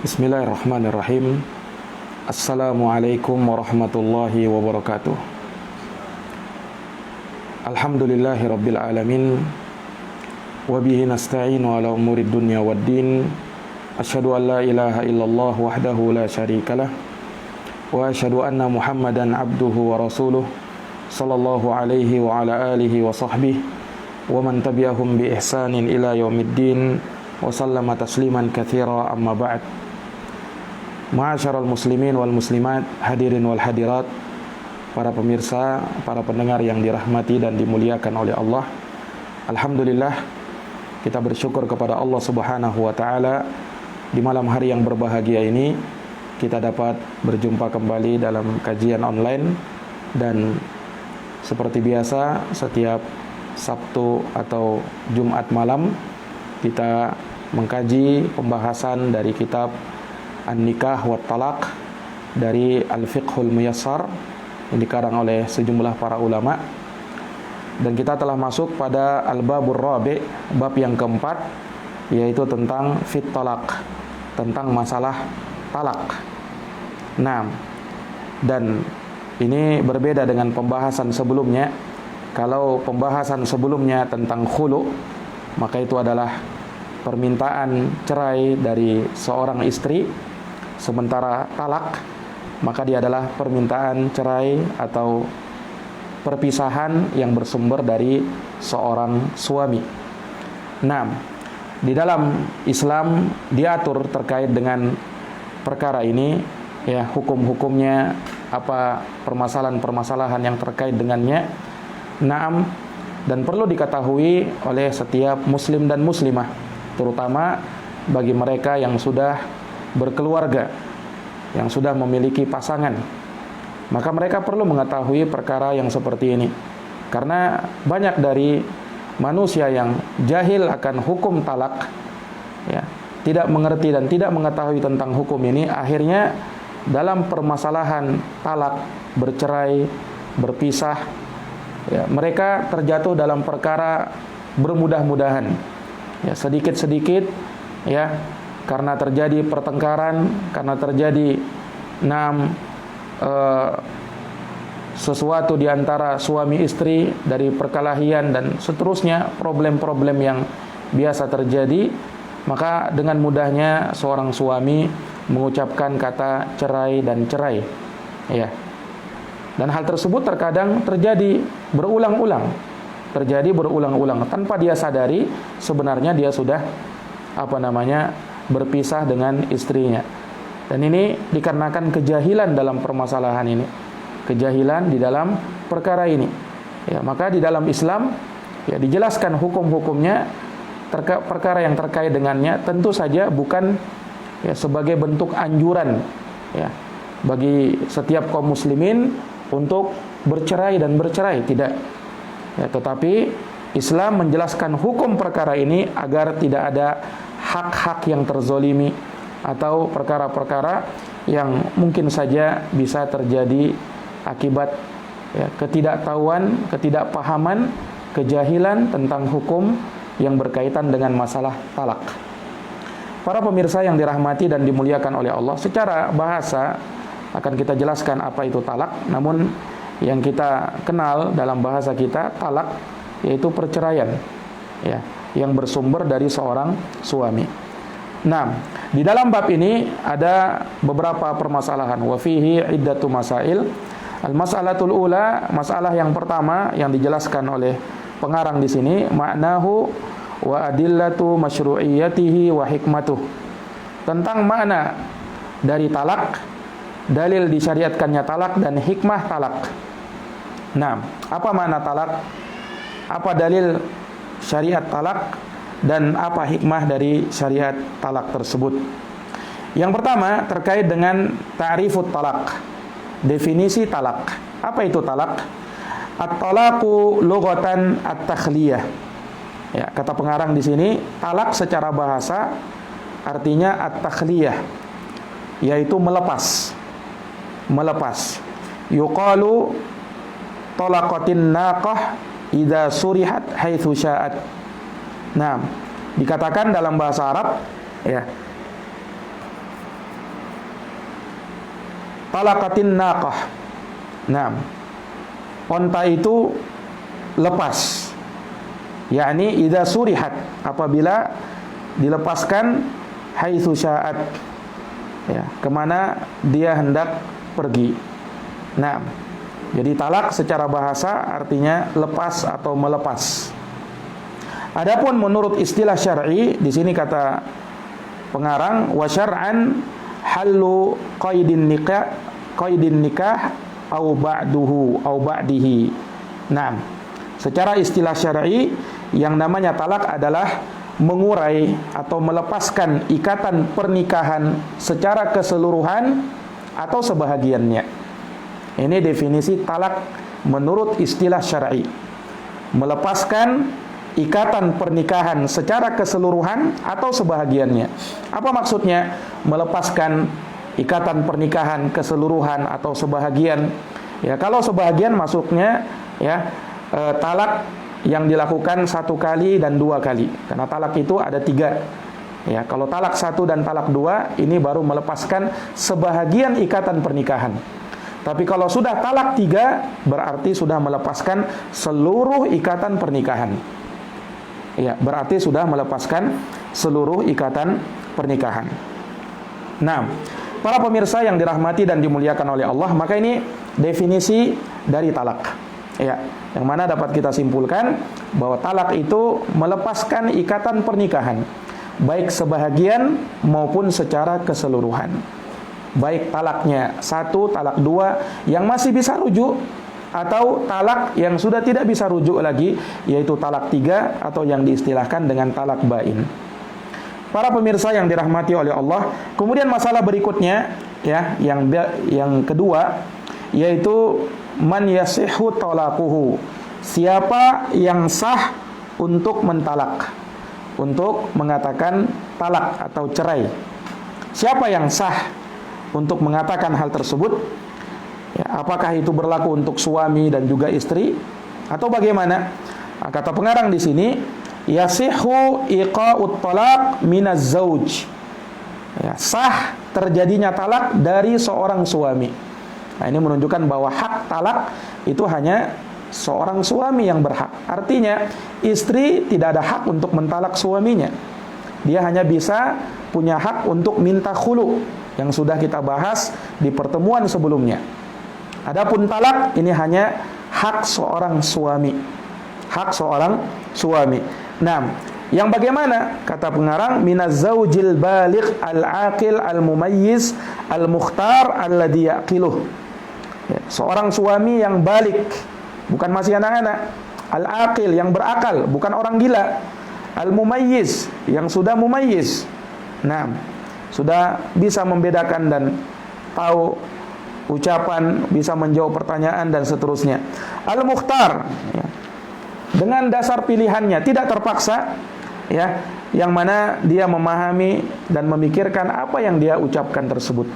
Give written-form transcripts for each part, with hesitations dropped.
Bismillahirrahmanirrahim. Assalamualaikum warahmatullahi wabarakatuh. Alhamdulillahi rabbil alamin. Wabihi nasta'inu ala umurid dunya waddin. Asyhadu an la ilaha illallah wahdahu la syarikalah. Wa asyhadu anna Muhammadan abduhu wa rasuluh. Sallallahu alaihi wa ala alihi wa sahbihi wa man tabi'ahum bi ihsanin ila yaumiddin. Wa sallama tasliman katsira, amma ba'd. Ma'asyiral muslimin wal muslimat, hadirin wal hadirat, para pemirsa, para pendengar yang dirahmati dan dimuliakan oleh Allah. Alhamdulillah, kita bersyukur kepada Allah Subhanahu wa taala di malam hari yang berbahagia ini kita dapat berjumpa kembali dalam kajian online. Dan seperti biasa setiap Sabtu atau Jumat malam kita mengkaji pembahasan dari kitab An-Nikah wa Talaq dari Al-Fiqhul Muyassar yang dikarang oleh sejumlah para ulama. Dan kita telah masuk pada Al-Babur Rabi', bab yang keempat, yaitu tentang fit talaq, tentang masalah talak. Nah, dan ini berbeda dengan pembahasan sebelumnya. Kalau pembahasan sebelumnya tentang khulu, maka itu adalah permintaan cerai dari seorang istri. Sementara talak, maka dia adalah permintaan cerai atau perpisahan yang bersumber dari seorang suami. Nah, di dalam Islam diatur terkait dengan perkara ini, ya, hukum-hukumnya, apa permasalahan-permasalahan yang terkait dengannya. Naam, dan perlu diketahui oleh setiap muslim dan muslimah, terutama bagi mereka yang sudah berkeluarga, yang sudah memiliki pasangan. Maka mereka perlu mengetahui perkara yang seperti ini. Karena banyak dari manusia yang jahil akan hukum talak, ya, tidak mengerti dan tidak mengetahui tentang hukum ini, akhirnya dalam permasalahan talak, bercerai, berpisah, ya, mereka terjatuh dalam perkara bermudah-mudahan, ya, sedikit-sedikit, ya, karena terjadi pertengkaran, karena terjadi sesuatu di antara suami istri dari perkelahian dan seterusnya, problem-problem yang biasa terjadi, maka dengan mudahnya seorang suami mengucapkan kata cerai dan cerai, ya. Dan hal tersebut terkadang terjadi berulang-ulang tanpa dia sadari sebenarnya dia sudah berpisah dengan istrinya. Dan ini dikarenakan kejahilan dalam permasalahan ini, kejahilan di dalam perkara ini, ya. Maka di dalam Islam, ya, dijelaskan hukum-hukumnya, perkara yang terkait dengannya, tentu saja bukan, ya, sebagai bentuk anjuran, ya, bagi setiap kaum muslimin untuk bercerai dan bercerai, tidak, ya, tetapi Islam menjelaskan hukum perkara ini agar tidak ada hak-hak yang terzolimi atau perkara-perkara yang mungkin saja bisa terjadi akibat, ya, ketidaktahuan, ketidakpahaman, kejahilan tentang hukum yang berkaitan dengan masalah talak. Para pemirsa yang dirahmati dan dimuliakan oleh Allah, secara bahasa akan kita jelaskan apa itu talak. Namun yang kita kenal dalam bahasa kita, talak yaitu perceraian, ya, yang bersumber dari seorang suami. Nah, di dalam bab ini ada beberapa permasalahan. Wa fihi iddatu masail. Al-mas'alatul ula, masalah yang pertama yang dijelaskan oleh pengarang di sini, maknahu wa adillatu masyru'iyyatihi wa hikmatuh. Tentang makna dari talak, dalil disyariatkannya talak dan hikmah talak. Nah, apa makna talak? Apa dalil syariat talak dan apa hikmah dari syariat talak tersebut? Yang pertama terkait dengan ta'rifut talak, definisi talak. Apa itu talak? At-talaqu lughatan at-takhliyah. Ya, kata pengarang di sini, talak secara bahasa artinya at-takhliyah, yaitu melepas. Melepas. Yuqalu talaqatin naqah idza surihat haitsu sya'at. Nah, dikatakan dalam bahasa Arab, ya, talaqatin naqah. Nah, onta itu lepas. Yakni idza surihat, apabila dilepaskan haitsu sya'at, ya, kemana dia hendak pergi. Nah, jadi talak secara bahasa artinya lepas atau melepas. Adapun menurut istilah syar'i, di sini kata pengarang, wa syar'an halu qaidin nikah au ba'duhu au ba'dihi. Nah, secara istilah syar'i yang namanya talak adalah mengurai atau melepaskan ikatan pernikahan secara keseluruhan atau sebahagiannya. Ini definisi talak menurut istilah syar'i. Melepaskan ikatan pernikahan secara keseluruhan atau sebahagiannya. Apa maksudnya melepaskan ikatan pernikahan keseluruhan atau sebahagian? Ya, kalau sebahagian masuknya ya talak yang dilakukan 1 kali dan 2 kali. Karena talak itu ada 3. Ya, kalau talak 1 dan talak 2 ini baru melepaskan sebahagian ikatan pernikahan. Tapi kalau sudah talak 3 berarti sudah melepaskan seluruh ikatan pernikahan. Ya, berarti sudah melepaskan seluruh ikatan pernikahan. Nah, para pemirsa yang dirahmati dan dimuliakan oleh Allah, maka ini definisi dari talak. Ya, yang mana dapat kita simpulkan bahwa talak itu melepaskan ikatan pernikahan, baik sebahagian maupun secara keseluruhan. Baik talaknya 1, talak 2 yang masih bisa rujuk, atau talak yang sudah tidak bisa rujuk lagi, yaitu talak 3 atau yang diistilahkan dengan talak bain. Para pemirsa yang dirahmati oleh Allah, kemudian masalah berikutnya ya, yang kedua, yaitu man yasihhu talaquhu. Siapa yang sah untuk mentalak, untuk mengatakan talak atau cerai? Siapa yang sah untuk mengatakan hal tersebut? Ya, apakah itu berlaku untuk suami dan juga istri atau bagaimana? Nah, kata pengarang di sini, yasihhu iqa'ut talaq minaz zauj. Ya, sah terjadinya talak dari seorang suami. Nah, ini menunjukkan bahwa hak talak itu hanya seorang suami yang berhak. Artinya, istri tidak ada hak untuk mentalak suaminya. Dia hanya bisa punya hak untuk minta khulu, yang sudah kita bahas di pertemuan sebelumnya. Adapun talak ini hanya hak seorang suami. Hak seorang suami. Nah, yang bagaimana? Kata pengarang, minaz zaujil baligh al-aqil al-mumayyiz al-mukhtar alladhi yaqiluh. Ya, seorang suami yang balik, bukan masih anak-anak. Al-aqil, yang berakal, bukan orang gila. Al-mumayyiz, yang sudah mumayyiz. Nah, sudah bisa membedakan dan tahu ucapan, bisa menjawab pertanyaan dan seterusnya. Al-mukhtar, ya, dengan dasar pilihannya, tidak terpaksa, ya, yang mana dia memahami dan memikirkan apa yang dia ucapkan tersebut.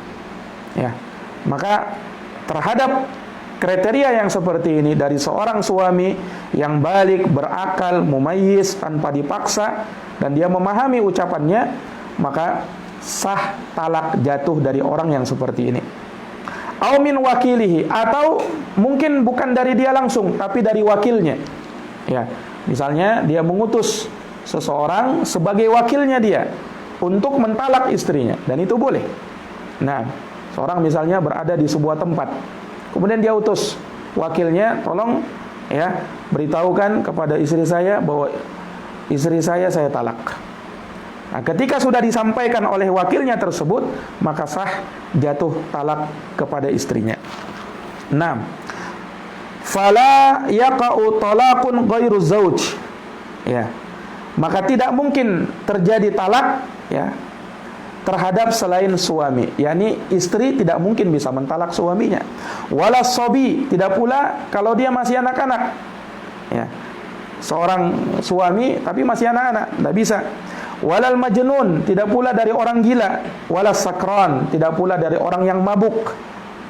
Ya, maka terhadap kriteria yang seperti ini dari seorang suami yang balik, berakal, mumayyiz, tanpa dipaksa, dan dia memahami ucapannya, maka sah talak jatuh dari orang yang seperti ini. Au min wakilihi, atau mungkin bukan dari dia langsung, tapi dari wakilnya. Ya, misalnya dia mengutus seseorang sebagai wakilnya dia untuk mentalak istrinya, dan itu boleh. Nah, seorang misalnya berada di sebuah tempat, kemudian dia utus wakilnya, tolong ya beritahukan kepada istri saya bahwa istri saya talak. Nah, ketika sudah disampaikan oleh wakilnya tersebut, maka sah jatuh talak kepada istrinya. 6. Fala yaqa'u talaqun ghairu zauj. Ya. Maka tidak mungkin terjadi talak ya terhadap selain suami, yakni istri tidak mungkin bisa mentalak suaminya. Wala sobi, tidak pula kalau dia masih anak-anak. Ya. Seorang suami tapi masih anak-anak, tidak bisa. Walal majnun, tidak pula dari orang gila. Walas sakran, tidak pula dari orang yang mabuk.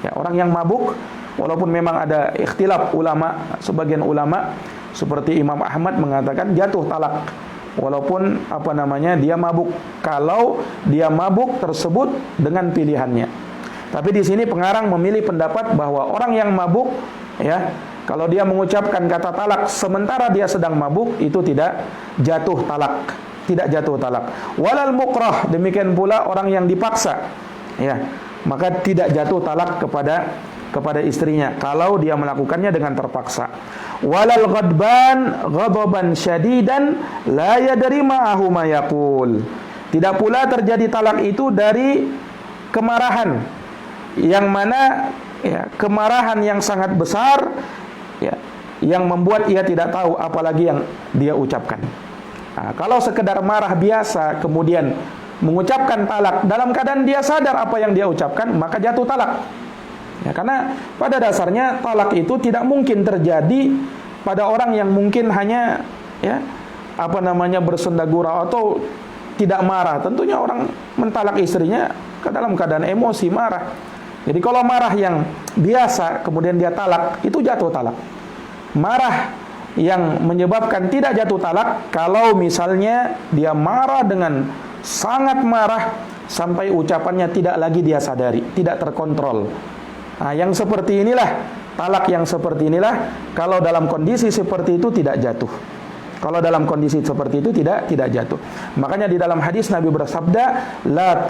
Ya, orang yang mabuk, walaupun memang ada ikhtilaf ulama, sebagian ulama seperti Imam Ahmad mengatakan jatuh talak, walaupun dia mabuk, kalau dia mabuk tersebut dengan pilihannya. Tapi di sini pengarang memilih pendapat bahwa orang yang mabuk, ya, kalau dia mengucapkan kata talak sementara dia sedang mabuk, itu tidak jatuh talak, tidak jatuh talak. Walal mukrah, demikian pula orang yang dipaksa, ya, maka tidak jatuh talak kepada istrinya kalau dia melakukannya dengan terpaksa. Walal ghadban ghadaban syadidan la yadri ma'ahu ma yaqul. Tidak pula terjadi talak itu dari kemarahan yang mana, ya, kemarahan yang sangat besar, ya, yang membuat ia tidak tahu apalagi yang dia ucapkan. Nah, kalau sekedar marah biasa kemudian mengucapkan talak dalam keadaan dia sadar apa yang dia ucapkan, maka jatuh talak. Ya, karena pada dasarnya talak itu tidak mungkin terjadi pada orang yang mungkin hanya, ya, bersenda gurau atau tidak marah. Tentunya orang mentalak istrinya dalam keadaan emosi, marah. Jadi kalau marah yang biasa kemudian dia talak, itu jatuh talak. Marah yang menyebabkan tidak jatuh talak kalau misalnya dia marah dengan sangat marah sampai ucapannya tidak lagi dia sadari, tidak terkontrol. Nah, yang seperti inilah, talak yang seperti inilah, kalau dalam kondisi seperti itu tidak jatuh. Kalau dalam kondisi seperti itu tidak jatuh. Makanya di dalam hadis Nabi bersabda, la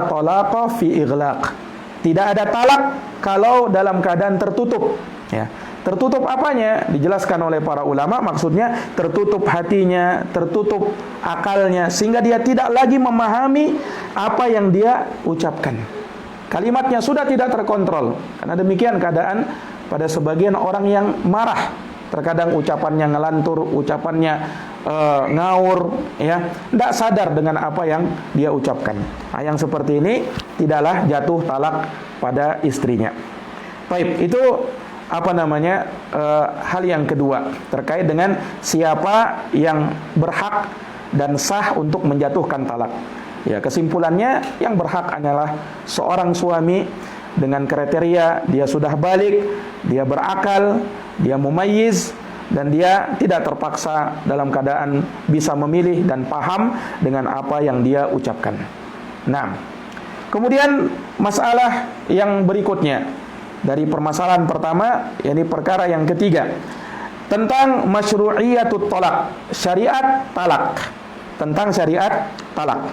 talaqa fi ighlaq. Tidak ada talak kalau dalam keadaan tertutup, ya. Tertutup apanya? Dijelaskan oleh para ulama, maksudnya tertutup hatinya, tertutup akalnya, sehingga dia tidak lagi memahami apa yang dia ucapkan. Kalimatnya sudah tidak terkontrol. Karena demikian keadaan pada sebagian orang yang marah. Terkadang ucapannya ngelantur, ucapannya ngaur, ya, tidak sadar dengan apa yang dia ucapkan. Nah, yang seperti ini tidaklah jatuh talak pada istrinya. Baik, itu hal yang kedua terkait dengan siapa yang berhak dan sah untuk menjatuhkan talak. Ya, kesimpulannya yang berhak adalah seorang suami dengan kriteria dia sudah balik, dia berakal, dia mumayyiz, dan dia tidak terpaksa, dalam keadaan bisa memilih dan paham dengan apa yang dia ucapkan. Nah, kemudian masalah yang berikutnya dari permasalahan pertama, yakni perkara yang ketiga tentang masyru'iyatut talak, syariat talak, tentang syariat talak.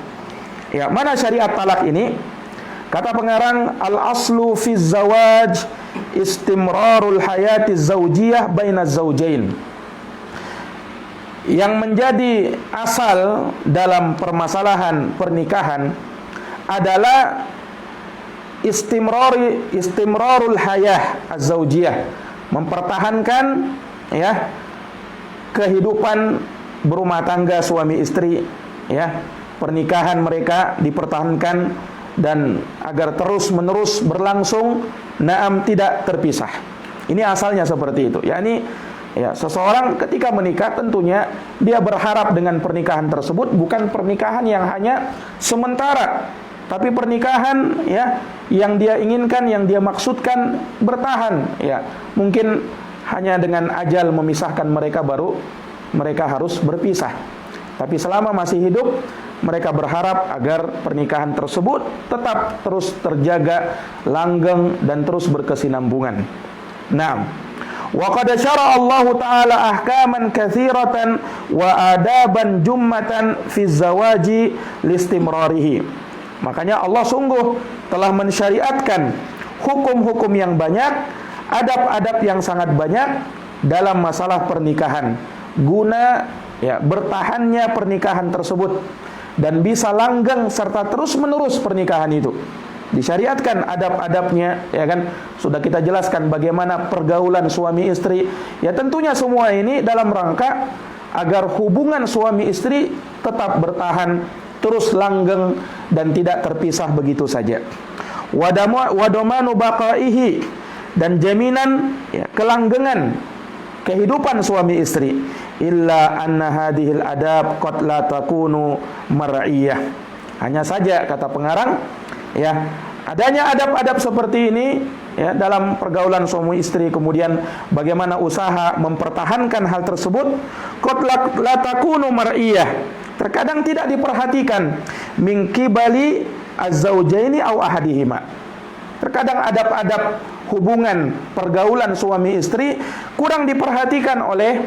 Ya, mana syariat talak ini? Kata pengarang, al-aslu fi zawaj istimrarul hayati zawjiyah baina zawjain. Yang menjadi asal dalam permasalahan pernikahan adalah istimrarul hayah az-zawjiyah, mempertahankan, ya, kehidupan berumah tangga suami istri, ya, pernikahan mereka dipertahankan dan agar terus menerus berlangsung, naam, tidak terpisah. Ini asalnya seperti itu. Yakni, ya, seseorang ketika menikah tentunya dia berharap dengan pernikahan tersebut bukan pernikahan yang hanya sementara, tapi pernikahan, ya, yang dia inginkan, yang dia maksudkan bertahan, ya. Mungkin hanya dengan ajal memisahkan mereka baru mereka harus berpisah. Tapi selama masih hidup, mereka berharap agar pernikahan tersebut tetap terus terjaga, langgeng, dan terus berkesinambungan. Nah, wa qad syara'a Allah Ta'ala ahkaman katsiratan wa adaban jummatan fi zawaji listimrarihi. Makanya Allah sungguh telah mensyariatkan hukum-hukum yang banyak, adab-adab yang sangat banyak dalam masalah pernikahan, guna, ya, bertahannya pernikahan tersebut dan bisa langgeng serta terus-menerus pernikahan itu. Disyariatkan adab-adabnya, ya kan? Sudah kita jelaskan bagaimana pergaulan suami istri. Ya, tentunya semua ini dalam rangka agar hubungan suami istri tetap bertahan, terus langgeng, dan tidak terpisah begitu saja. Wadomanu baqaihi, dan jaminan, ya, kelanggengan kehidupan suami istri. Illa anna hadhil adab qad la takunu mar'iyah. Hanya saja, kata pengarang, ya, adanya adab-adab seperti ini, ya, dalam pergaulan suami istri, kemudian bagaimana usaha mempertahankan hal tersebut, qad la takunu mar'iyah, terkadang tidak diperhatikan min qibali az-zawjaini aw ahadihima. terkadang adab-adab hubungan pergaulan suami istri kurang diperhatikan oleh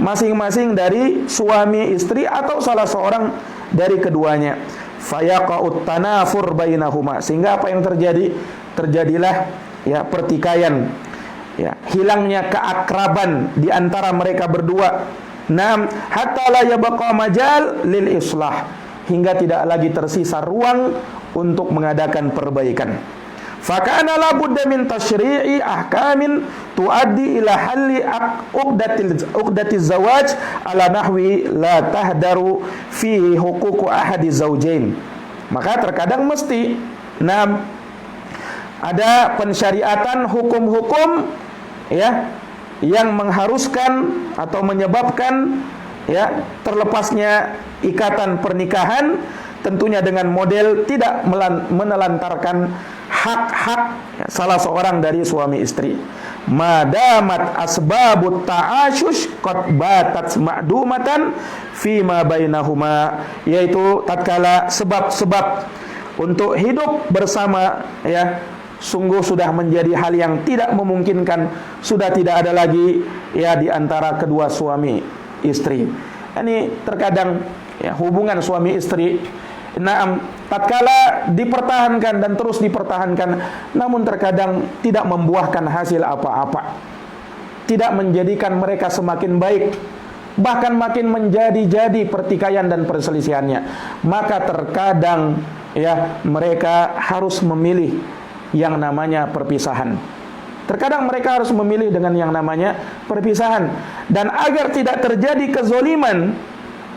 masing-masing dari suami istri atau salah seorang dari keduanya. Fayaqa'ut tanafur bainahuma, sehingga apa yang terjadi? Terjadilah ya pertikaian, ya hilangnya keakraban di antara mereka berdua. Nam hatta la yabqa majal lil islah, hingga tidak lagi tersisa ruang untuk mengadakan perbaikan. Fakana la budda min tasyri'i ahkamin tuaddi ila halli uqdatiz zawaj ala nahwi la tahdaru fihi huququ ahadi zawjain. Maka terkadang mesti ada pensyariatan hukum-hukum ya yang mengharuskan atau menyebabkan ya terlepasnya ikatan pernikahan, tentunya dengan model tidak menelantarkan hak-hak ya, salah seorang dari suami istri. Madamat asbabut ta'asyush qad batat ma'dumatan fima bainahuma, yaitu tatkala sebab-sebab untuk hidup bersama ya sungguh sudah menjadi hal yang tidak memungkinkan, sudah tidak ada lagi ya di antara kedua suami istri. Ini terkadang ya hubungan suami istri tatkala dipertahankan dan terus dipertahankan, namun terkadang tidak membuahkan hasil apa-apa, tidak menjadikan mereka semakin baik, bahkan makin menjadi-jadi pertikaian dan perselisihannya. Maka terkadang ya mereka harus memilih yang namanya perpisahan. Terkadang mereka harus memilih dengan yang namanya perpisahan. Dan agar tidak terjadi kezoliman,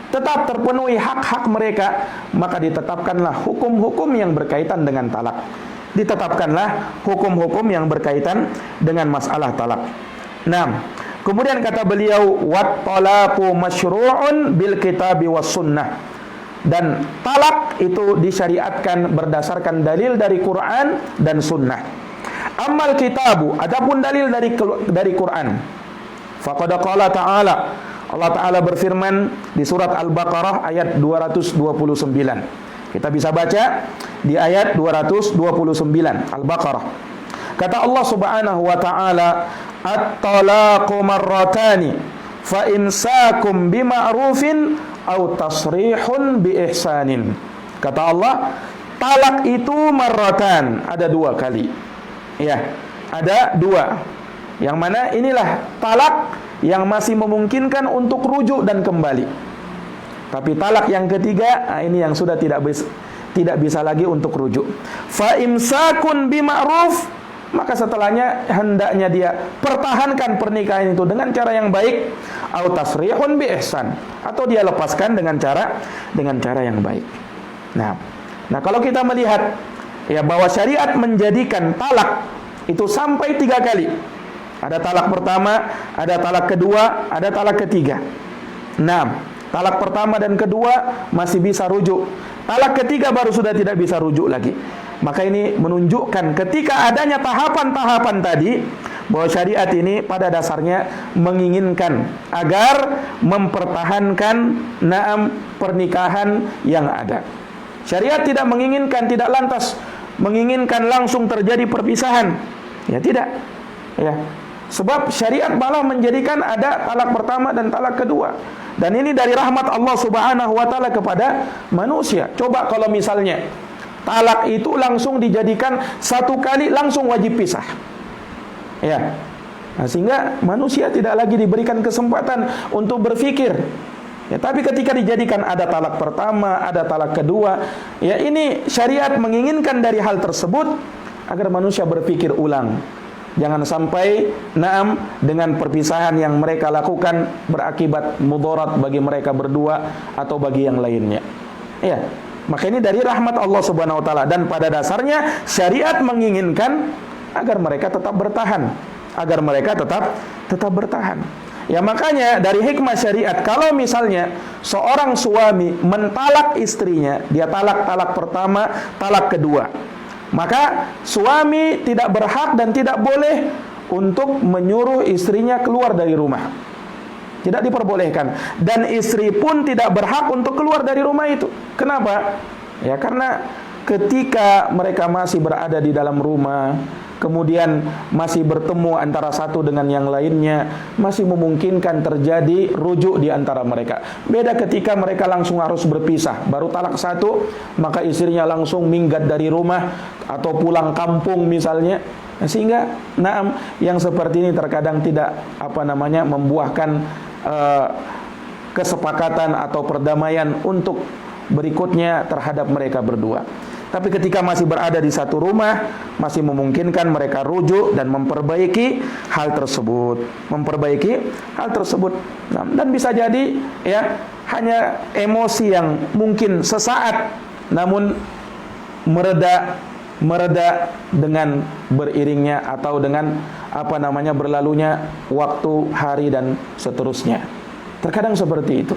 tetap terpenuhi hak-hak mereka, maka ditetapkanlah hukum-hukum yang berkaitan dengan talak. Ditetapkanlah hukum-hukum yang berkaitan dengan masalah talak. Nah, kemudian kata beliau, wat talaqu masyru'un bil kitabi was sunnah. Dan talak itu disyariatkan berdasarkan dalil dari Quran dan sunnah. Amal kitabu, adapun dalil dari Quran, faqad qala ta'ala, Allah Ta'ala berfirman di surat Al-Baqarah ayat 229. Kita bisa baca di ayat 229 Al-Baqarah. Kata Allah Subhanahu wa Ta'ala, at-talaqu marratani fa imsakum bima'rufin aw tasrihun bi ihsanin. Kata Allah, talak itu marratan, ada dua kali. Ya, ada dua. Yang mana inilah talak yang masih memungkinkan untuk rujuk dan kembali. Tapi talak yang ketiga, ini yang sudah tidak bisa lagi untuk rujuk. Fa imsakun bima'ruf, maka setelahnya hendaknya dia pertahankan pernikahan itu dengan cara yang baik, au tasrihun bi ihsan, atau dia lepaskan dengan cara yang baik. Nah, kalau kita melihat ya bahwa syariat menjadikan talak itu sampai 3 kali. Ada talak pertama, ada talak kedua, ada talak ketiga. Nah, talak pertama dan kedua masih bisa rujuk. Talak ketiga baru sudah tidak bisa rujuk lagi. Maka ini menunjukkan ketika adanya tahapan-tahapan tadi, bahwa syariat ini pada dasarnya menginginkan agar mempertahankan pernikahan yang ada. Syariat tidak menginginkan, tidak lantas menginginkan langsung terjadi perpisahan. Ya tidak. Ya. Sebab syariat malah menjadikan ada talak pertama dan talak kedua. Dan ini dari rahmat Allah Subhanahu wa Ta'ala kepada manusia. Coba kalau misalnya talak itu langsung dijadikan 1 kali langsung wajib pisah. Ya. Nah, sehingga manusia tidak lagi diberikan kesempatan untuk berpikir. Ya, tapi ketika dijadikan ada talak pertama, ada talak kedua, ya ini syariat menginginkan dari hal tersebut agar manusia berpikir ulang. Jangan sampai dengan perpisahan yang mereka lakukan berakibat mudarat bagi mereka berdua atau bagi yang lainnya. Ya, maka ini dari rahmat Allah Subhanahu wa Ta'ala, dan pada dasarnya syariat menginginkan agar mereka tetap bertahan, agar mereka tetap bertahan. Ya, makanya dari hikmah syariat, kalau misalnya seorang suami mentalak istrinya, dia talak pertama, talak kedua, maka suami tidak berhak dan tidak boleh untuk menyuruh istrinya keluar dari rumah. Tidak diperbolehkan. Dan istri pun tidak berhak untuk keluar dari rumah itu. Kenapa? Ya karena ketika mereka masih berada di dalam rumah, kemudian masih bertemu antara satu dengan yang lainnya, masih memungkinkan terjadi rujuk di antara mereka. Beda ketika mereka langsung harus berpisah, baru talak satu, maka istrinya langsung minggat dari rumah atau pulang kampung misalnya. Sehingga yang seperti ini terkadang tidak membuahkan kesepakatan atau perdamaian untuk berikutnya terhadap mereka berdua. Tapi ketika masih berada di satu rumah, masih memungkinkan mereka rujuk dan memperbaiki hal tersebut. Dan bisa jadi ya hanya emosi yang mungkin sesaat, namun mereda dengan beriringnya atau dengan berlalunya waktu, hari dan seterusnya. Terkadang seperti itu.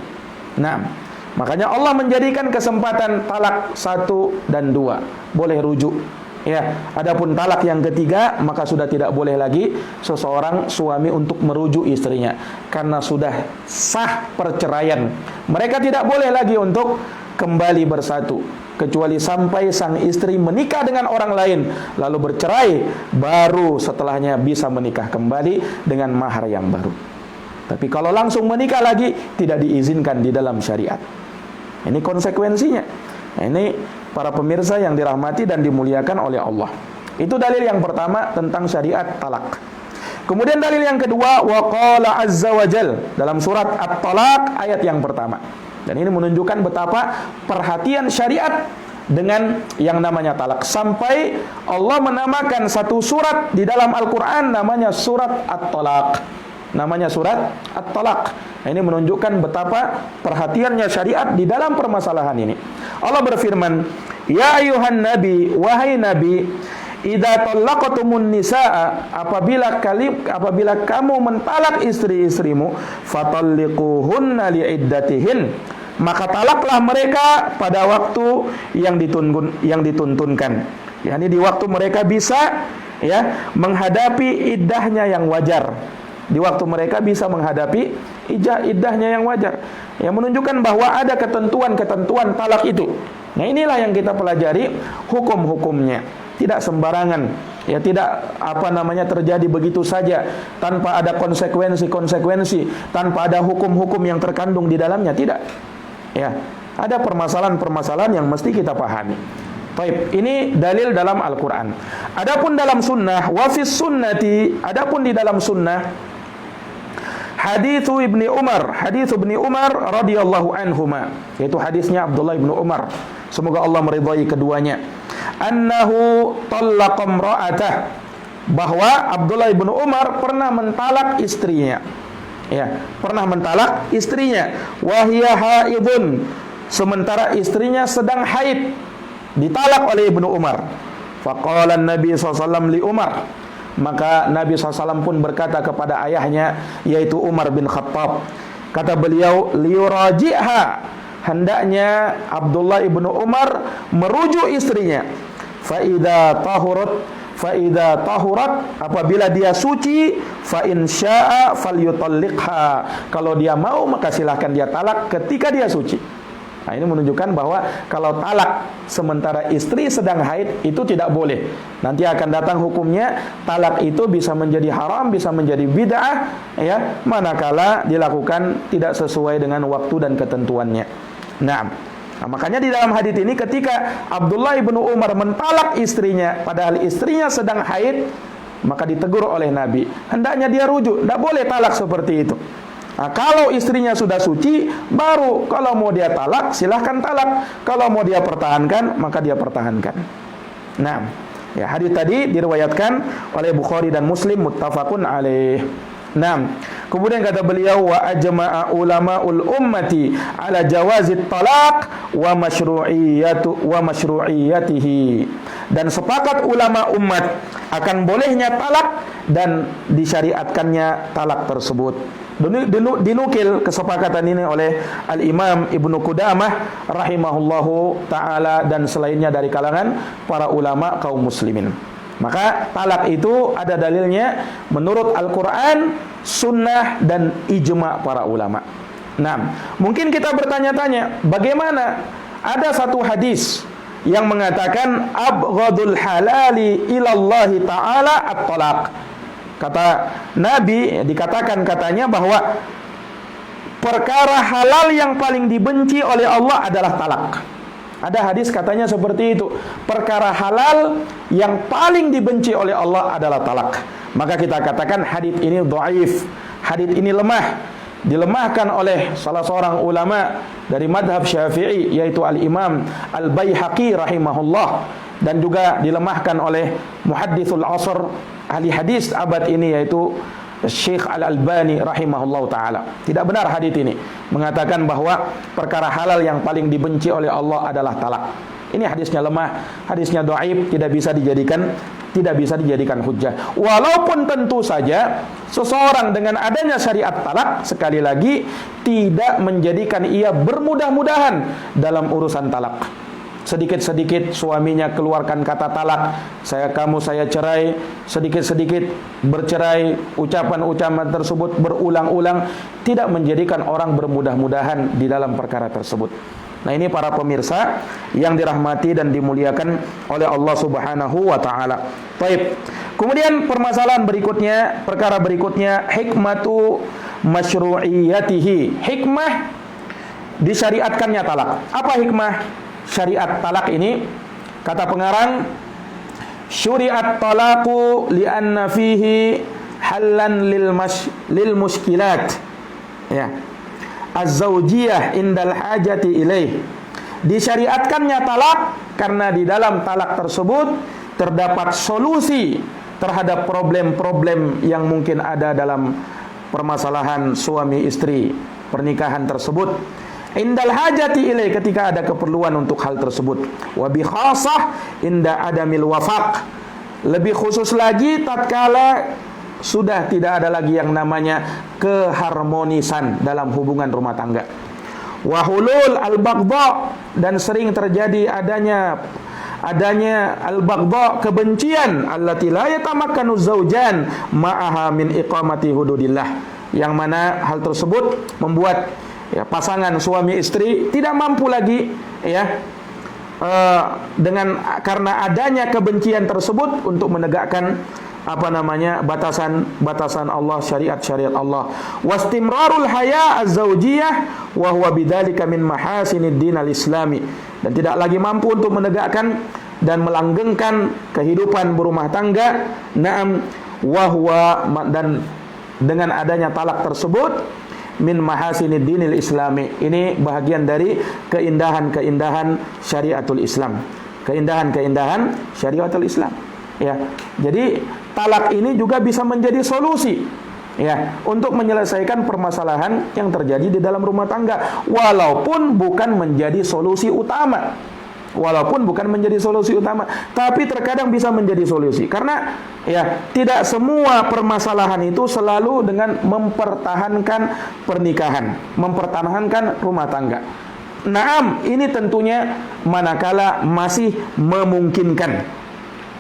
Makanya Allah menjadikan kesempatan talak 1 dan 2 boleh rujuk. Ya, adapun talak yang ketiga maka sudah tidak boleh lagi seseorang suami untuk merujuk istrinya karena sudah sah perceraian. Mereka tidak boleh lagi untuk kembali bersatu kecuali sampai sang istri menikah dengan orang lain lalu bercerai, baru setelahnya bisa menikah kembali dengan mahar yang baru. Tapi kalau langsung menikah lagi tidak diizinkan di dalam syariat. Ini konsekuensinya. Ini para pemirsa yang dirahmati dan dimuliakan oleh Allah. Itu dalil yang pertama tentang syariat talak. Kemudian dalil yang kedua, wa qala azza wa jal, dalam surat At-Talaq ayat yang pertama. Dan ini menunjukkan betapa perhatian syariat dengan yang namanya talak. Sampai Allah menamakan satu surat di dalam Al-Quran namanya surat At-Talaq. Nah, ini menunjukkan betapa perhatiannya syariat di dalam permasalahan ini. Allah berfirman, ya ayuhan nabi, wahai nabi, idza talaqtumun nisaa, apabila kamu mentalak istri-istrimu, fatalliquhunna liiddatihin, maka talaklah mereka pada waktu yang dituntunkan. yakni di waktu mereka bisa menghadapi iddahnya yang wajar. Di waktu mereka bisa menghadapi iddahnya yang wajar. Yang menunjukkan bahwa ada ketentuan-ketentuan talak itu. Nah, inilah yang kita pelajari hukum-hukumnya. Tidak sembarangan. Ya, tidak terjadi begitu saja tanpa ada konsekuensi, tanpa ada hukum-hukum yang terkandung di dalamnya, tidak. Ya, ada permasalahan-permasalahan yang mesti kita pahami. Baik, ini dalil dalam Al-Qur'an. Adapun dalam sunnah, wa fis sunnati, adapun di dalam sunnah, hadits Ibnu Umar radhiyallahu anhuma, yaitu hadisnya Abdullah bin Umar, semoga Allah meridhai keduanya, annahu talaqa imra'atah, bahwa Abdullah bin Umar pernah mentalak istrinya. Ya, pernah mentalak istrinya, wa hiya haidun, sementara istrinya sedang haid. Ditalak oleh Ibnu Umar. Faqala Nabi SAW li Umar, maka Nabi SAW pun berkata kepada ayahnya, yaitu Umar bin Khattab. Kata beliau, liyuraji'ha, hendaknya Abdullah ibnu Umar merujuk istrinya. Fa'idha tahurat, apabila dia suci, fa in syaa falyutalliqha, kalau dia mau maka silahkan dia talak ketika dia suci. Nah, ini menunjukkan bahwa kalau talak sementara istri sedang haid itu tidak boleh. Nanti akan datang hukumnya, talak itu bisa menjadi haram, bisa menjadi bid'ah, ya, manakala dilakukan tidak sesuai dengan waktu dan ketentuannya. Nah, makanya di dalam hadits ini ketika Abdullah bin Umar mentalak istrinya padahal istrinya sedang haid, maka ditegur oleh Nabi, hendaknya dia rujuk, tidak boleh talak seperti itu. Nah, kalau istrinya sudah suci, baru kalau mau dia talak, silahkan talak. Kalau mau dia pertahankan, maka dia pertahankan. Nah, ya, hadis tadi diriwayatkan oleh Bukhari dan Muslim, muttafaqun alaih. Nah, kemudian kata beliau, wa ajma'a ulama'ul ummati ala jawazit talaq wa masyru'iyatihi. Dan sepakat ulama umat akan bolehnya talak dan disyariatkannya talak tersebut. Dinukil kesepakatan ini oleh Al-Imam Ibnu Qudamah rahimahullahu ta'ala dan selainnya dari kalangan para ulama kaum muslimin. Maka talak itu ada dalilnya menurut Al-Quran, sunnah dan ijma' para ulama. Nah, mungkin kita bertanya-tanya, bagaimana ada satu hadis yang mengatakan abghadul halali ilallahi ta'ala at-talaq. Kata Nabi, dikatakan katanya bahwa perkara halal yang paling dibenci oleh Allah adalah talak. Ada hadis katanya seperti itu. Perkara halal yang paling dibenci oleh Allah adalah talak. Maka kita katakan hadis ini dhaif. Hadis ini lemah. Dilemahkan oleh salah seorang ulama dari madhab Syafi'i, yaitu Al-Imam Al-Baihaqi rahimahullah, dan juga dilemahkan oleh muhaddithul asr, ahli hadis abad ini, yaitu Syekh Al-Albani rahimahullah ta'ala. Tidak benar hadis ini mengatakan bahwa perkara halal yang paling dibenci oleh Allah adalah talak. Ini hadisnya lemah, hadisnya dhaif, tidak bisa dijadikan hujjah. Walaupun tentu saja seseorang dengan adanya syariat talak, sekali lagi, tidak menjadikan ia bermudah-mudahan dalam urusan talak. Sedikit-sedikit suaminya keluarkan kata talak, kamu saya cerai, sedikit-sedikit bercerai, ucapan-ucapan tersebut berulang-ulang, tidak menjadikan orang bermudah-mudahan di dalam perkara tersebut. Nah, ini para pemirsa yang dirahmati dan dimuliakan oleh Allah Subhanahu wa taala. Baik. Kemudian permasalahan berikutnya, perkara berikutnya, hikmatu masyru'iyatihi. Hikmah disyariatkannya talak. Apa hikmah syariat talak ini? Kata pengarang, syuri'at talaqu li'anna fihi halan lil muskilat. Ya. Az-zawjiyah indal hajati ilaih. Disyariatkannya talak karena di dalam talak tersebut terdapat solusi terhadap problem-problem yang mungkin ada dalam permasalahan suami istri pernikahan tersebut. Indal hajati ilaih, ketika ada keperluan untuk hal tersebut. Wa bi khasah inda adamil wafaq. Lebih khusus lagi tatkala sudah tidak ada lagi yang namanya keharmonisan dalam hubungan rumah tangga. Wahulul al-baghdha, dan sering terjadi adanya al-baghdha, kebencian, allati la yatamakkanu zaujan ma'aha min iqamati hududillah, yang mana hal tersebut membuat pasangan suami istri tidak mampu lagi karena adanya kebencian tersebut untuk menegakkan batasan Allah, syariat Allah. Wastimrarul haya az-zawjiyah wa huwa bidzalika min mahasinid din al-islami, dan tidak lagi mampu untuk menegakkan dan melanggengkan kehidupan berumah tangga. Naam wa huwa, dan dengan adanya talak tersebut, min mahasinid dinil islami, ini bahagian dari keindahan-keindahan syariatul Islam. Keindahan-keindahan syariatul Islam. Ya. Jadi talak ini juga bisa menjadi solusi untuk menyelesaikan permasalahan yang terjadi di dalam rumah tangga, walaupun bukan menjadi solusi utama. Tapi terkadang bisa menjadi solusi, karena tidak semua permasalahan itu selalu dengan mempertahankan pernikahan, mempertahankan rumah tangga. Naam, ini tentunya manakala masih memungkinkan.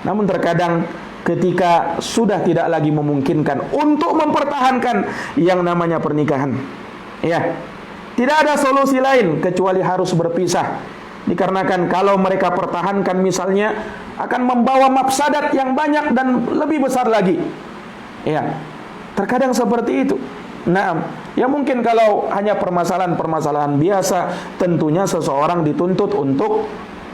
Namun terkadang ketika sudah tidak lagi memungkinkan untuk mempertahankan yang namanya pernikahan, tidak ada solusi lain kecuali harus berpisah. Dikarenakan kalau mereka pertahankan misalnya akan membawa mafsadat yang banyak dan lebih besar lagi. Terkadang seperti itu. Nah, mungkin kalau hanya permasalahan-permasalahan biasa, tentunya seseorang dituntut untuk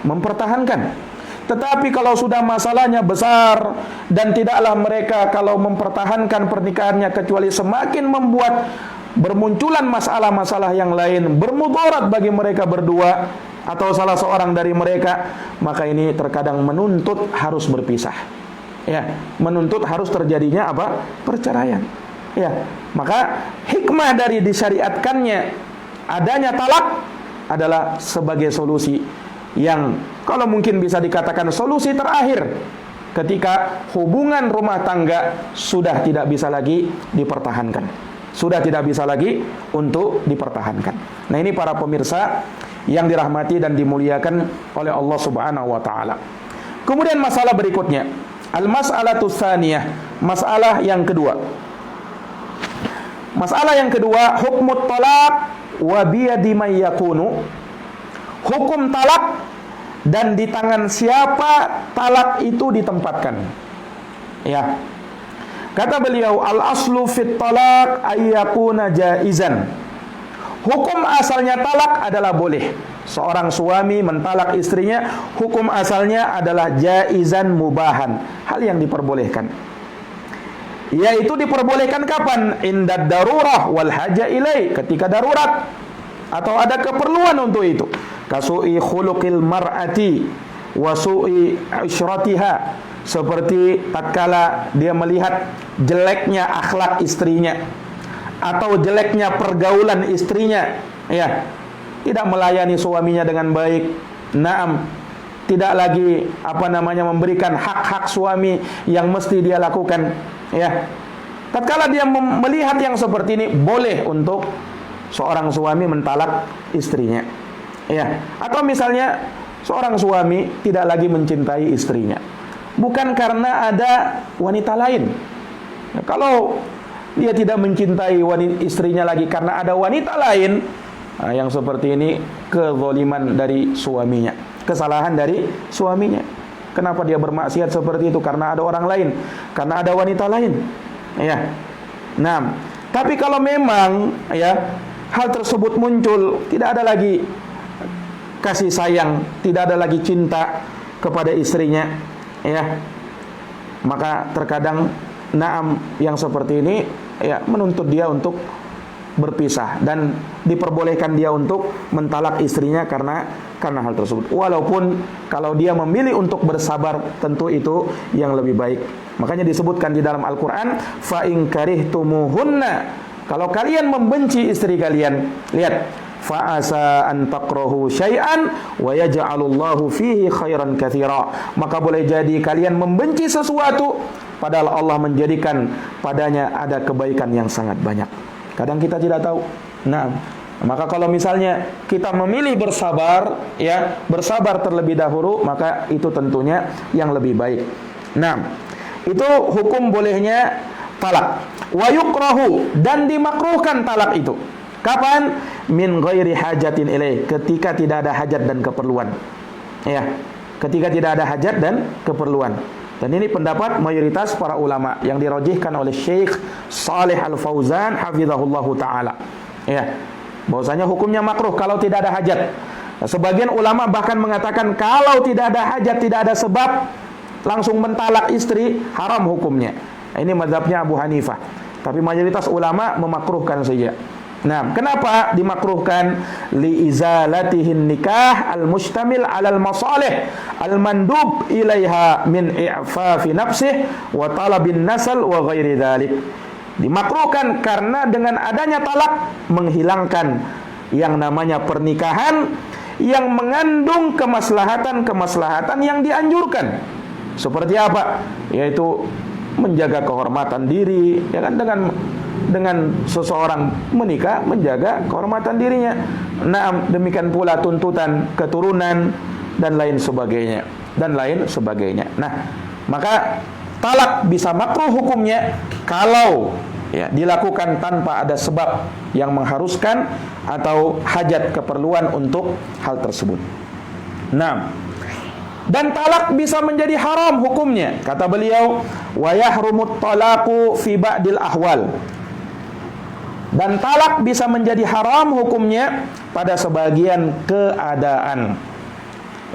mempertahankan. Tetapi kalau sudah masalahnya besar, dan tidaklah mereka kalau mempertahankan pernikahannya kecuali semakin membuat bermunculan masalah-masalah yang lain, bermudarat bagi mereka berdua atau salah seorang dari mereka, maka ini terkadang menuntut harus berpisah. Menuntut harus terjadinya perceraian. Maka hikmah dari disyariatkannya adanya talak adalah sebagai solusi yang kalau mungkin bisa dikatakan solusi terakhir ketika hubungan rumah tangga sudah tidak bisa lagi dipertahankan. Sudah tidak bisa lagi untuk dipertahankan. Nah, ini para pemirsa yang dirahmati dan dimuliakan oleh Allah Subhanahu wa taala. Kemudian masalah berikutnya, al-mas'alatus tsaniyah, masalah yang kedua. Masalah yang kedua, hukmut talaq wa biyadi may yakunu. Hukum talak dan di tangan siapa talak itu ditempatkan. Ya. Kata beliau, al-aslu fit talaq ayyakuna jaizan. Hukum asalnya talak adalah boleh. Seorang suami mentalak istrinya, hukum asalnya adalah jaizan mubahan, hal yang diperbolehkan. Yaitu diperbolehkan kapan? Indad darurah wal haja ilai, ketika darurat atau ada keperluan untuk itu. Kasu'i khuluqil mar'ati wa su'i isyratiha, seperti tatkala dia melihat jeleknya akhlak istrinya atau jeleknya pergaulan istrinya, ya, tidak melayani suaminya dengan baik. Naam, tidak lagi memberikan hak-hak suami yang mesti dia lakukan, ya. Tatkala dia melihat yang seperti ini, boleh untuk seorang suami mentalak istrinya, ya. Atau misalnya seorang suami tidak lagi mencintai istrinya, bukan karena ada wanita lain. Nah, kalau dia tidak mencintai istrinya lagi karena ada wanita lain, nah, yang seperti ini kezaliman dari suaminya, kesalahan dari suaminya. Kenapa dia bermaksiat seperti itu? Karena ada orang lain, karena ada wanita lain, ya. Nah, tapi kalau memang, ya, hal tersebut muncul, tidak ada lagi kasih sayang, tidak ada lagi cinta kepada istrinya, ya, maka terkadang yang seperti ini, ya, menuntut dia untuk berpisah dan diperbolehkan dia untuk mentalak istrinya karena hal tersebut. Walaupun kalau dia memilih untuk bersabar, tentu itu yang lebih baik. Makanya disebutkan di dalam Al-Qur'an, fa in karihtumuhunna, kalau kalian membenci istri kalian, lihat, fa asa an takrahu syai'an wa yaj'alullahu fihi khairan katsira, maka boleh jadi kalian membenci sesuatu padahal Allah menjadikan padanya ada kebaikan yang sangat banyak. Kadang kita tidak tahu. Nah, maka kalau misalnya kita memilih bersabar, ya, bersabar terlebih dahulu, maka itu tentunya yang lebih baik. Nah, itu hukum bolehnya talak. Wa yukrahu, dan dimakruhkan talak itu. Kapan? Min ghairi hajatin ilaih, ketika tidak ada hajat dan keperluan. Ya, ketika tidak ada hajat dan keperluan. Dan ini pendapat mayoritas para ulama yang dirajihkan oleh Syekh Shalih Al-Fauzan hafizahullahu taala. Ya, bahwasanya hukumnya makruh kalau tidak ada hajat. Nah, sebagian ulama bahkan mengatakan kalau tidak ada hajat, tidak ada sebab, langsung mentalak istri, haram hukumnya. Nah, ini mazhabnya Abu Hanifah. Tapi mayoritas ulama memakruhkan saja. Nah, kenapa dimakruhkan? Li izalatihin nikah al-mustamil 'alal masalih al-mandub ilaiha min i'fafi nafsih wa talabin nasal wa ghairi dzalik. Dimakruhkan karena dengan adanya talak menghilangkan yang namanya pernikahan yang mengandung kemaslahatan yang dianjurkan. Seperti apa? Yaitu menjaga kehormatan diri, ya kan, dengan seseorang menikah, menjaga kehormatan dirinya. Nah, demikian pula tuntutan keturunan dan lain sebagainya. Nah, maka talak bisa makruh hukumnya kalau, ya, dilakukan tanpa ada sebab yang mengharuskan atau hajat keperluan untuk hal tersebut. Nah, dan talak bisa menjadi haram hukumnya. Kata beliau, wa yahrumut talaqu fi ba'dil ahwal. Dan talak bisa menjadi haram hukumnya pada sebagian keadaan.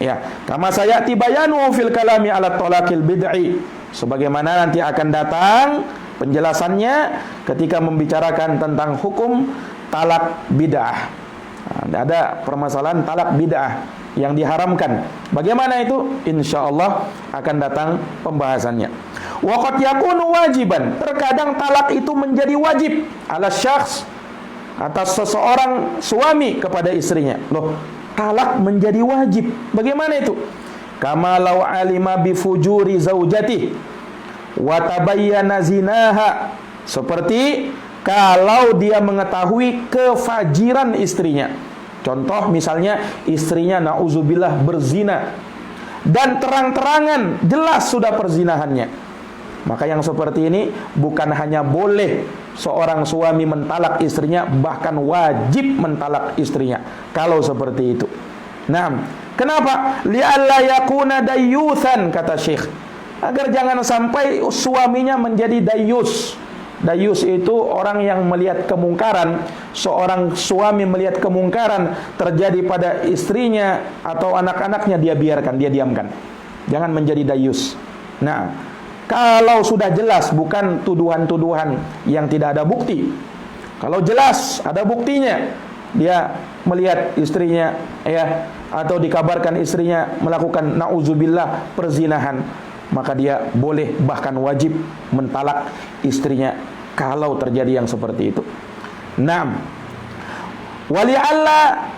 Ya, kama sayati bayanu fil kalami ala talaqil bid'i. Sebagaimana nanti akan datang penjelasannya ketika membicarakan tentang hukum talak bid'ah. Nah, ada permasalahan talak bid'ah yang diharamkan. Bagaimana itu? Insyaallah akan datang pembahasannya. Wa qad yakunu wajiban. Terkadang talak itu menjadi wajib ala syakhs, atas seseorang suami kepada istrinya. Loh, talak menjadi wajib. Bagaimana itu? Kama law alima bi fujuri zaujati wa tabayyana zinaha. Seperti kalau dia mengetahui kefajiran istrinya. Contoh misalnya istrinya na'udzubillah berzina dan terang-terangan jelas sudah perzinahannya. Maka yang seperti ini bukan hanya boleh seorang suami mentalak istrinya, bahkan wajib mentalak istrinya kalau seperti itu. Nah, Kenapa? Li'alla yakuna dayyuthan, kata Syekh. Agar jangan sampai suaminya menjadi dayyus. Dayyus itu orang yang melihat kemungkaran. Seorang suami melihat kemungkaran terjadi pada istrinya atau anak-anaknya, dia biarkan, dia diamkan. Jangan menjadi dayyus. Nah, kalau sudah jelas, bukan tuduhan-tuduhan yang tidak ada bukti. Kalau jelas ada buktinya, dia melihat istrinya atau dikabarkan istrinya melakukan na'udzubillah perzinahan, maka dia boleh bahkan wajib mentalak istrinya kalau terjadi yang seperti itu. Naam. Wali'alla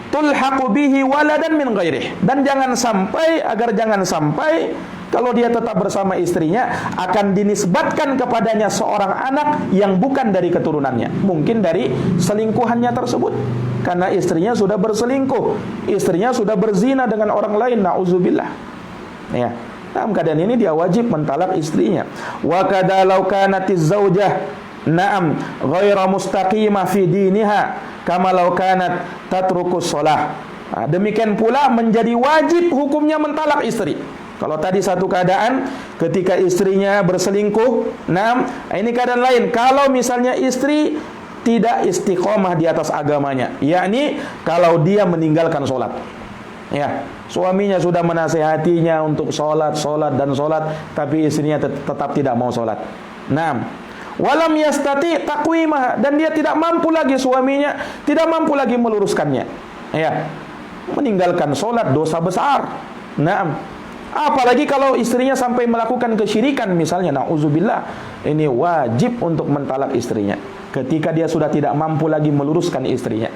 tulhaqu bihi waladan min ghairih. Dan jangan sampai, agar jangan sampai kalau dia tetap bersama istrinya akan dinisbatkan kepadanya seorang anak yang bukan dari keturunannya, mungkin dari selingkuhannya tersebut. Karena istrinya sudah berselingkuh, istrinya sudah berzina dengan orang lain, na'udzubillah. Ya. Dalam keadaan ini dia wajib mentalak istrinya. Wa kadalau kanatiz zaujah ghaira mustaqimah fi diniha kama law kanat tatrukus shalah. Demikian pula menjadi wajib hukumnya mentalak istri. Kalau tadi satu keadaan ketika istrinya berselingkuh, ini keadaan lain. Kalau misalnya istri tidak istiqomah di atas agamanya, yakni kalau dia meninggalkan sholat, suaminya sudah menasehatinya untuk sholat, tapi istrinya tetap tidak mau sholat. Walam yastati taqwimah, dan dia tidak mampu lagi, suaminya tidak mampu lagi meluruskannya. Meninggalkan sholat dosa besar. Apalagi kalau istrinya sampai melakukan kesyirikan misalnya, na'udzubillah, ini wajib untuk mentalak istrinya ketika dia sudah tidak mampu lagi meluruskan istrinya.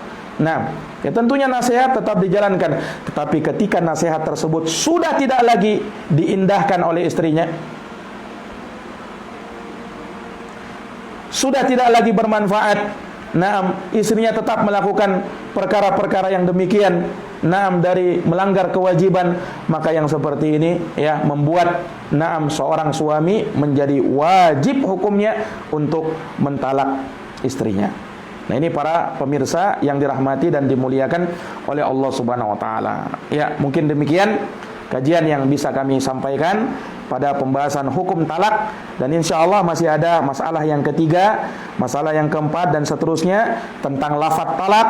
Tentunya nasihat tetap dijalankan, tetapi ketika nasihat tersebut sudah tidak lagi diindahkan oleh istrinya, sudah tidak lagi bermanfaat, istrinya tetap melakukan perkara-perkara yang demikian, dari melanggar kewajiban, maka yang seperti ini membuat seorang suami menjadi wajib hukumnya untuk mentalak istrinya. Nah, ini para pemirsa yang dirahmati dan dimuliakan oleh Allah Subhanahu wa taala. Mungkin demikian kajian yang bisa kami sampaikan pada pembahasan hukum talak, dan insya Allah masih ada masalah yang ketiga, masalah yang keempat, dan seterusnya tentang lafaz talak,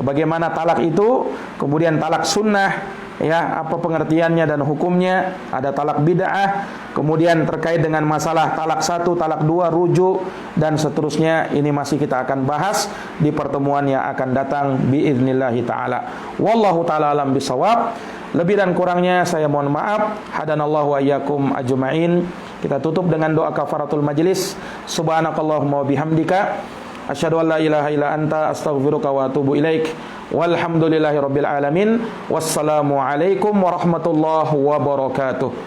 bagaimana talak itu, kemudian talak sunnah, apa pengertiannya dan hukumnya, ada talak bid'ah, kemudian terkait dengan masalah talak 1, talak 2, rujuk, dan seterusnya. Ini masih kita akan bahas di pertemuan yang akan datang biiznillahi ta'ala. Wallahu ta'ala alam bisawab. Lebih dan kurangnya saya mohon maaf. Hadanallahu wa iyyakum ajma'in. Kita tutup dengan doa kafaratul majlis. Subhanakallahumma wa bihamdika asyhadu an la ilaha illa anta astaghfiruka wa atubu ilaik. Walhamdulillahi rabbil alamin. Wassalamu alaikum warahmatullahi wabarakatuh.